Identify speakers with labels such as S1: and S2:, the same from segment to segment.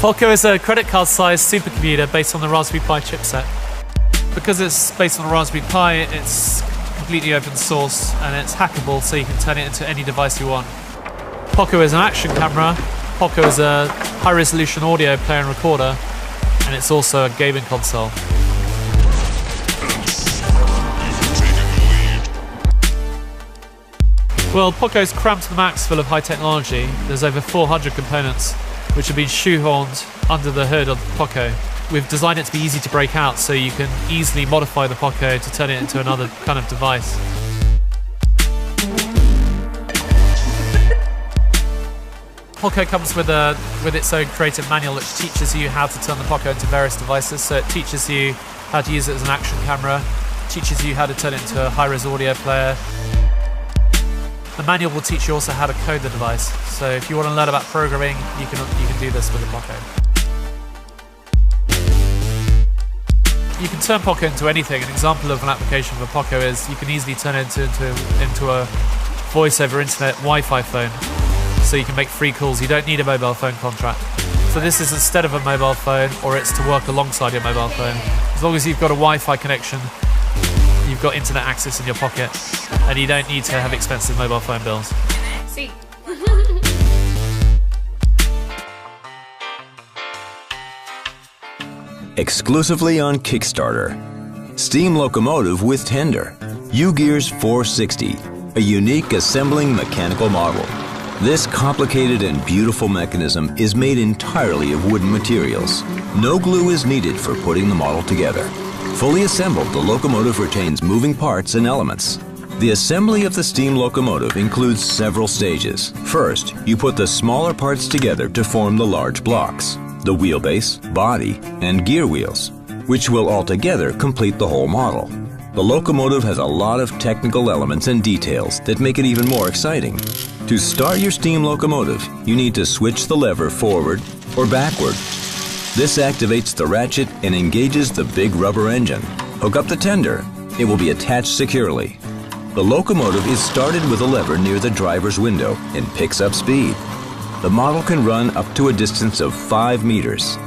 S1: Poco is a credit card-sized supercomputer based on the Raspberry Pi chipset. Because it's based on a Raspberry Pi, it's completely open source and it's hackable, so you can turn it into any device you want. Poco is an action camera, Poco is a high-resolution audio player and recorder, and it's also a gaming console. Well, Poco's crammed to the max full of high technology. There's over 400 components which have been shoehorned under the hood of Poco. We've designed it to be easy to break out, so you can easily modify the Poco to turn it into another kind of device. Poco comes with its own creative manual which teaches you how to turn the Poco into various devices. So it teaches you how to use it as an action camera, teaches you how to turn it into a high-res audio player. The manual will teach you also how to code the device. So if you want to learn about programming, you can do this with the Poco. You can turn Poco into anything. An example of an application of a Poco is you can easily turn it into a voice over internet Wi-Fi phone. So you can make free calls. You don't need a mobile phone contract. So this is instead of a mobile phone, or it's to work alongside your mobile phone. As long as you've got a Wi-Fi connection, you've got internet access in your pocket, and you don't need to have expensive mobile phone bills.
S2: See.
S3: Exclusively on Kickstarter, steam locomotive with tender, U-Gears 460, a unique assembling mechanical model. This complicated and beautiful mechanism is made entirely of wooden materials. No glue is needed for putting the model together. Fully assembled, the locomotive retains moving parts and elements. The assembly of the steam locomotive includes several stages. First, you put the smaller parts together to form the large blocks, the wheelbase, body, and gear wheels, which will altogether complete the whole model. The locomotive has a lot of technical elements and details that make it even more exciting. To start your steam locomotive, you need to switch the lever forward or backward. This activates the ratchet and engages the big rubber engine. Hook up the tender. It will be attached securely. The locomotive is started with a lever near the driver's window and picks up speed. The model can run up to a distance of 5 meters.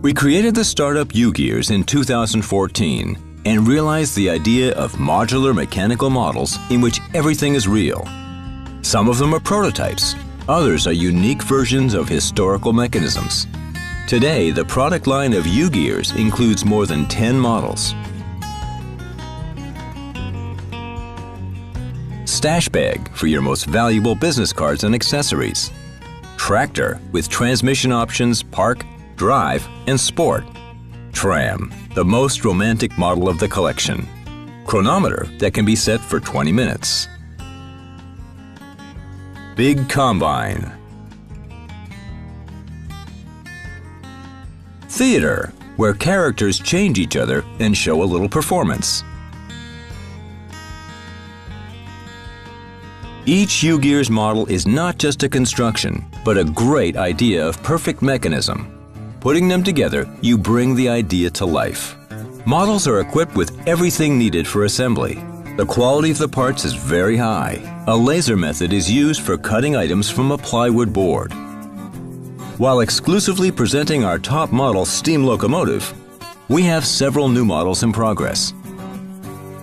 S3: We created the startup U-Gears in 2014 and realized the idea of modular mechanical models in which everything is real. Some of them are prototypes, others are unique versions of historical mechanisms. Today, the product line of U-Gears includes more than 10 models. Stash bag for your most valuable business cards and accessories. Tractor with transmission options Park, Drive, and Sport. Tram, the most romantic model of the collection. Chronometer that can be set for 20 minutes. Big Combine. Theater, where characters change each other and show a little performance. Each U-Gears model is not just a construction, but a great idea of perfect mechanism. Putting them together, you bring the idea to life. Models are equipped with everything needed for assembly. The quality of the parts is very high. A laser method is used for cutting items from a plywood board. While exclusively presenting our top model steam locomotive, we have several new models in progress.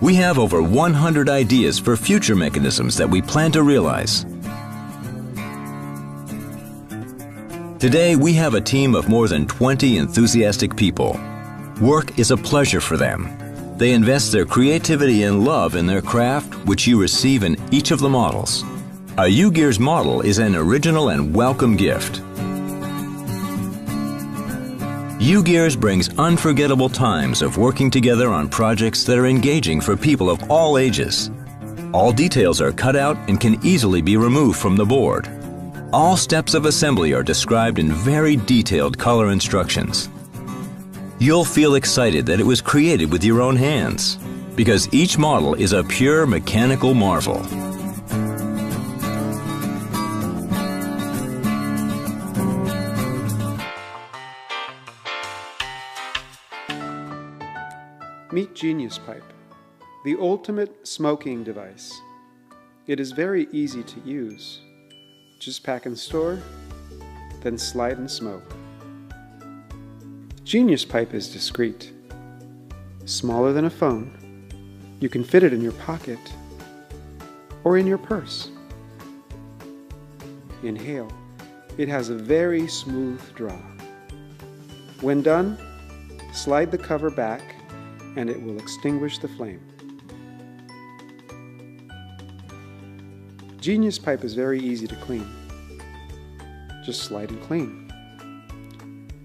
S3: We have over 100 ideas for future mechanisms that we plan to realize. Today, we have a team of more than 20 enthusiastic people. Work is a pleasure for them. They invest their creativity and love in their craft, which you receive in each of the models. A U-Gears model is an original and welcome gift. U-Gears brings unforgettable times of working together on projects that are engaging for people of all ages. All details are cut out and can easily be removed from the board. All steps of assembly are described in very detailed color instructions. You'll feel excited that it was created with your own hands, because each model is a pure mechanical marvel.
S4: Meet Genius Pipe, the ultimate smoking device. It is very easy to use. Just pack and store, than slide and smoke. Genius Pipe is discreet. Smaller than a phone, you can fit it in your pocket or in your purse. Inhale. It has a very smooth draw. When done, slide the cover back and it will extinguish the flame. Genius Pipe is very easy to clean. Just slide and clean.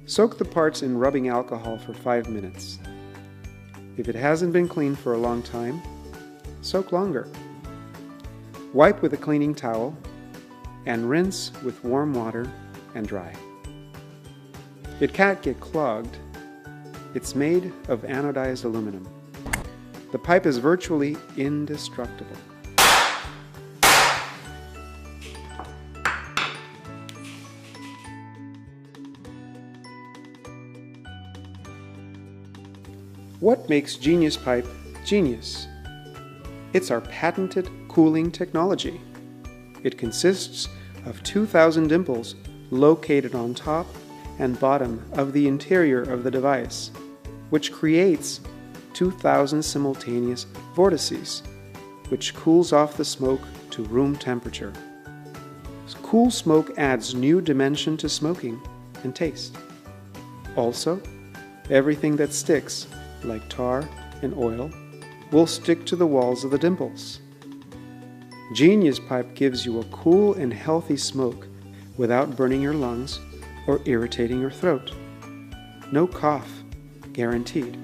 S4: Soak the parts in rubbing alcohol for 5 minutes. If it hasn't been cleaned for a long time, soak longer. Wipe with a cleaning towel and rinse with warm water and dry. It can't get clogged. It's made of anodized aluminum. The pipe is virtually indestructible. What makes Genius Pipe genius? It's our patented cooling technology. It consists of 2,000 dimples located on top and bottom of the interior of the device, which creates 2,000 simultaneous vortices, which cools off the smoke to room temperature. Cool smoke adds new dimension to smoking and taste. Also, everything that sticks, like tar and oil, will stick to the walls of the dimples. Genius Pipe gives you a cool and healthy smoke without burning your lungs or irritating your throat. No cough, guaranteed.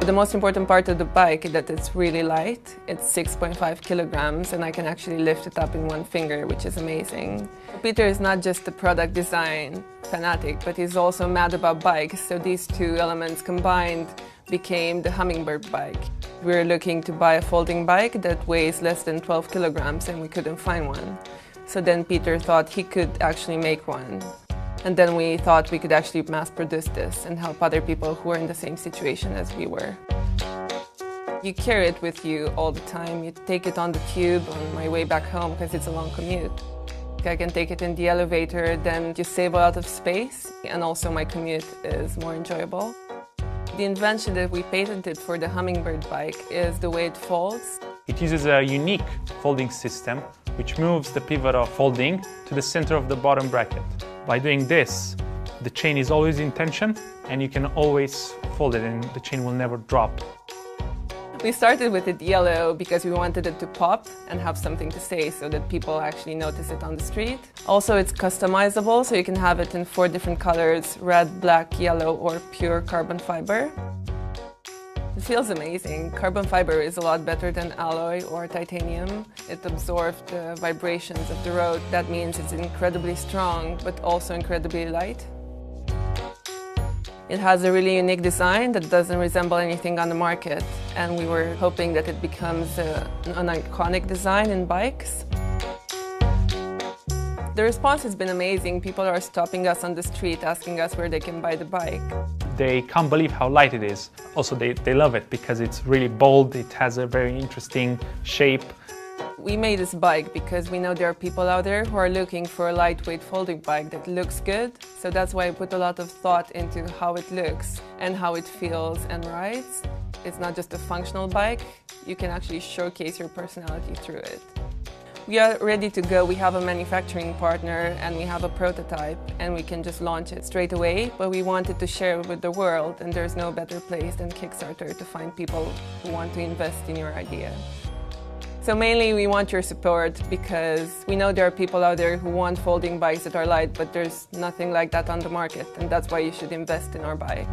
S2: The most important part of the bike is that it's really light. It's 6.5 kilograms and I can actually lift it up in one finger, which is amazing. Peter is not just a product design fanatic, but he's also mad about bikes. So these two elements combined became the Hummingbird bike. We were looking to buy a folding bike that weighs less than 12 kilograms and we couldn't find one. So then Peter thought he could actually make one. And then we thought we could actually mass produce this and help other people who are in the same situation as we were. You carry it with you all the time. You take it on the tube on my way back home because it's a long commute. I can take it in the elevator, then you save a lot of space, and also my commute is more enjoyable. The invention that we patented for the Hummingbird bike is the way it folds.
S5: It uses a unique folding system which moves the pivot of folding to the center of the bottom bracket. By doing this, the chain is always in tension and you can always fold it and the chain will never drop.
S2: We started with it yellow because we wanted it to pop and have something to say so that people actually notice it on the street. Also, it's customizable, so you can have it in 4 different colors: red, black, yellow, or pure carbon fiber. It feels amazing. Carbon fiber is a lot better than alloy or titanium. It absorbs the vibrations of the road. That means it's incredibly strong, but also incredibly light. It has a really unique design that doesn't resemble anything on the market, and we were hoping that it becomes an iconic design in bikes. The response has been amazing. People are stopping us on the street, asking us where they can buy the bike.
S5: They can't believe how light it is. Also, they love it because it's really bold, it has a very interesting shape.
S2: We made this bike because we know there are people out there who are looking for a lightweight folding bike that looks good. So that's why I put a lot of thought into how it looks and how it feels and rides. It's not just a functional bike, you can actually showcase your personality through it. We are ready to go. We have a manufacturing partner and we have a prototype and we can just launch it straight away, but we wanted to share it with the world, and there's no better place than Kickstarter to find people who want to invest in your idea. So mainly we want your support because we know there are people out there who want folding bikes that are light, but there's nothing like that on the market, and that's why you should invest in our bike.